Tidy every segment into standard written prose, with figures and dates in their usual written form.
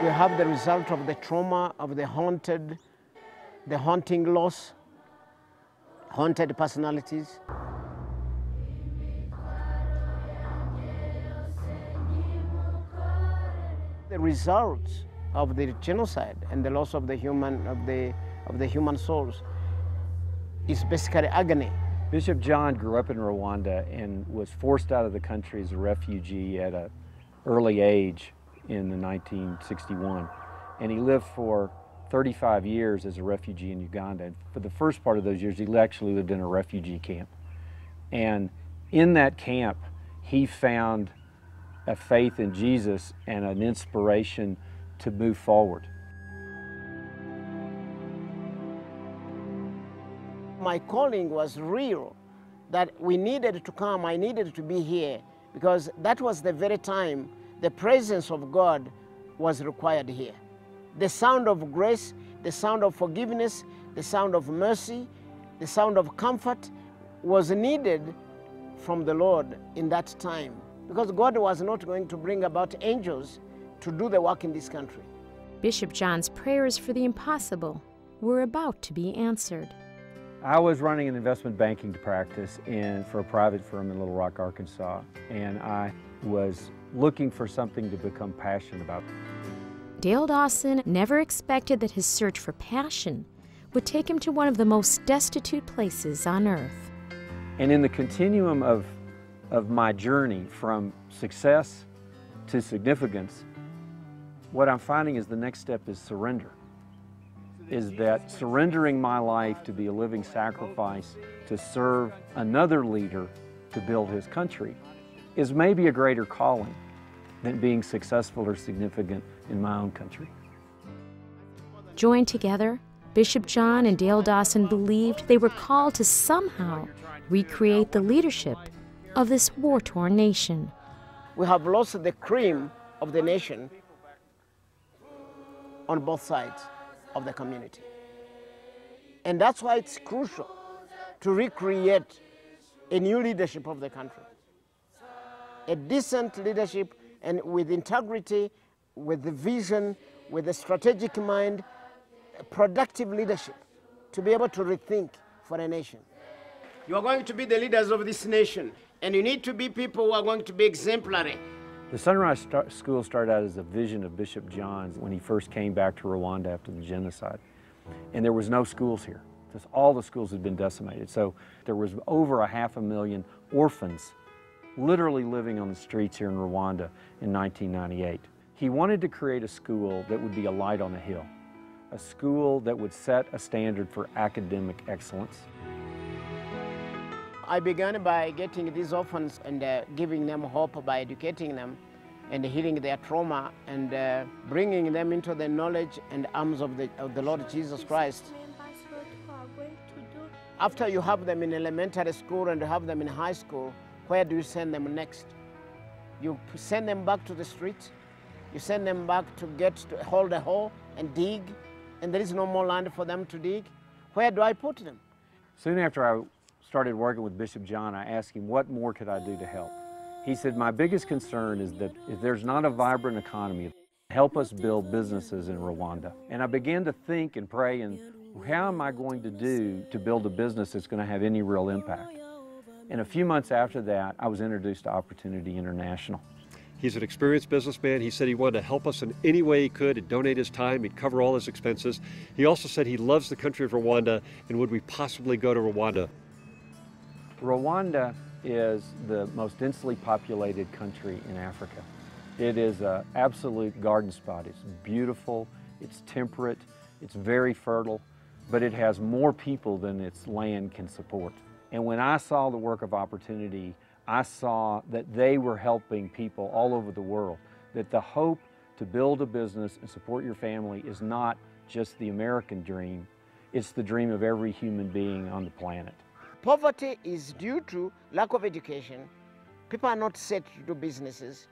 We have the result of the trauma of the haunting loss, haunted personalities. The results of the genocide and the loss of the human souls is basically agony. Bishop John grew up in Rwanda and was forced out of the country as a refugee at an early age in 1961. And he lived for 35 years as a refugee in Uganda. And for the first part of those years, he actually lived in a refugee camp. And in that camp, he found a faith in Jesus and an inspiration to move forward. My calling was real, that we needed to come, I needed to be here, because that was the very time the presence of God was required here. The sound of grace, the sound of forgiveness, the sound of mercy, the sound of comfort was needed from the Lord in that time, because God was not going to bring about angels to do the work in this country. Bishop John's prayers for the impossible were about to be answered. I was running an investment banking practice for a private firm in Little Rock, Arkansas, and I was looking for something to become passionate about. Dale Dawson never expected that his search for passion would take him to one of the most destitute places on earth. And in the continuum of my journey from success to significance, what I'm finding is the next step is surrender. Is that surrendering my life to be a living sacrifice to serve another leader to build his country is maybe a greater calling than being successful or significant in my own country. Joined together, Bishop John and Dale Dawson believed they were called to somehow recreate the leadership of this war-torn nation. We have lost the cream of the nation on both sides of the community. And that's why it's crucial to recreate a new leadership of the country. A decent leadership, and with integrity, with the vision, with a strategic mind, a productive leadership to be able to rethink for a nation. You are going to be the leaders of this nation, and you need to be people who are going to be exemplary. The Sunrise School started out as a vision of Bishop John's when he first came back to Rwanda after the genocide. And there was no schools here, because all the schools had been decimated. So there was over 500,000 orphans literally living on the streets here in Rwanda in 1998. He wanted to create a school that would be a light on a hill, a school that would set a standard for academic excellence. I began by getting these orphans and giving them hope by educating them and healing their trauma and bringing them into the knowledge and arms of the Lord Jesus Christ. After you have them in elementary school and have them in high school, where do you send them next? You send them back to the street. You send them back to hold a hoe and dig, and there is no more land for them to dig. Where do I put them? Soon after I started working with Bishop John, I asked him, what more could I do to help? He said, my biggest concern is that if there's not a vibrant economy, help us build businesses in Rwanda. And I began to think and pray, and how am I going to do to build a business that's going to have any real impact? And a few months after that, I was introduced to Opportunity International. He's an experienced businessman. He said he wanted to help us in any way he could and donate his time. He'd cover all his expenses. He also said he loves the country of Rwanda, and would we possibly go to Rwanda? Rwanda is the most densely populated country in Africa. It is an absolute garden spot. It's beautiful, it's temperate, it's very fertile, but it has more people than its land can support. And when I saw the work of Opportunity, I saw that they were helping people all over the world, that the hope to build a business and support your family is not just the American dream, it's the dream of every human being on the planet. Poverty is due to lack of education. People are not set to do businesses.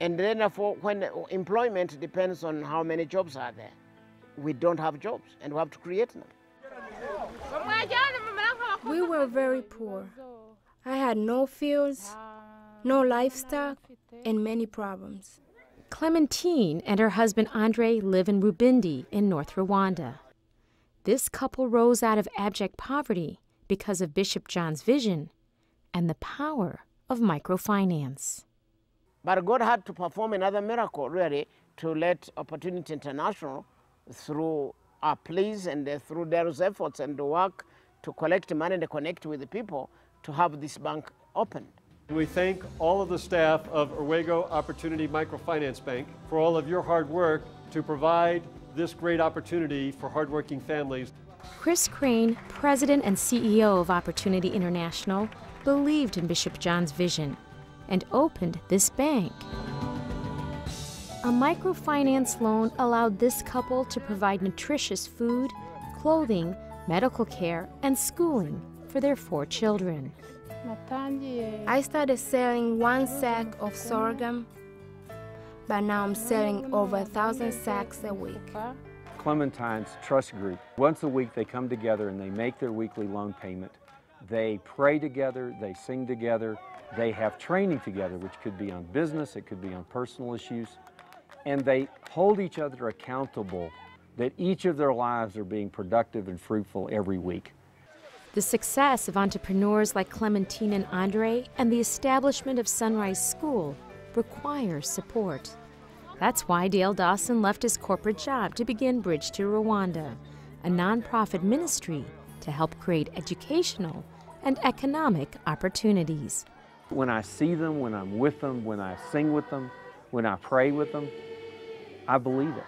And then when employment depends on how many jobs are there, we don't have jobs and we have to create them. We were very poor. I had no fields, no livestock, and many problems. Clementine and her husband Andre live in Rubindi in North Rwanda. This couple rose out of abject poverty because of Bishop John's vision and the power of microfinance. But God had to perform another miracle, really, to let Opportunity International, through our pleas and through their efforts and the work to collect money and connect with the people, to have this bank opened. We thank all of the staff of Orwego Opportunity Microfinance Bank for all of your hard work to provide this great opportunity for hardworking families. Chris Crane, president and CEO of Opportunity International, believed in Bishop John's vision and opened this bank. A microfinance loan allowed this couple to provide nutritious food, clothing, medical care, and schooling for their 4 children. I started selling 1 sack of sorghum, but now I'm selling over 1,000 sacks a week. Clementine's Trust Group, once a week they come together and they make their weekly loan payment. They pray together, they sing together, they have training together, which could be on business, it could be on personal issues, and they hold each other accountable that each of their lives are being productive and fruitful every week. The success of entrepreneurs like Clementine and Andre and the establishment of Sunrise School requires support. That's why Dale Dawson left his corporate job to begin Bridge2Rwanda, a nonprofit ministry to help create educational and economic opportunities. When I see them, when I'm with them, when I sing with them, when I pray with them, I believe it.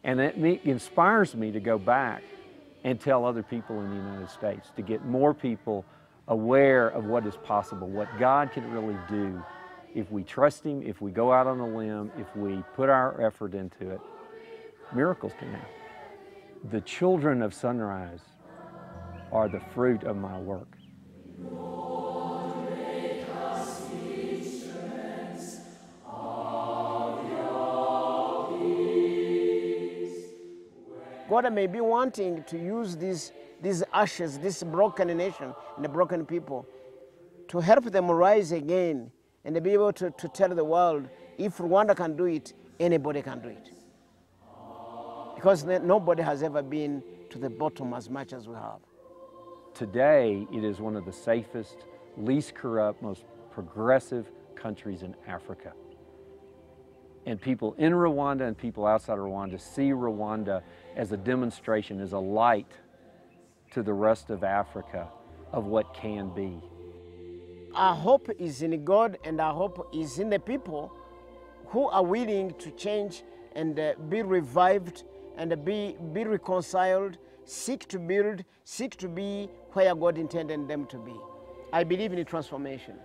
And it inspires me to go back and tell other people in the United States, to get more people aware of what is possible, what God can really do if we trust Him, if we go out on a limb, if we put our effort into it. Miracles can happen. The children of Sunrise are the fruit of my work. God may be wanting to use these ashes, this broken nation and the broken people, to help them rise again and be able to tell the world, if Rwanda can do it, anybody can do it. Because nobody has ever been to the bottom as much as we have. Today, it is one of the safest, least corrupt, most progressive countries in Africa. And people in Rwanda and people outside of Rwanda see Rwanda as a demonstration, as a light to the rest of Africa of what can be. Our hope is in God, and our hope is in the people who are willing to change and be revived and be reconciled, seek to build, seek to be where God intended them to be. I believe in transformation.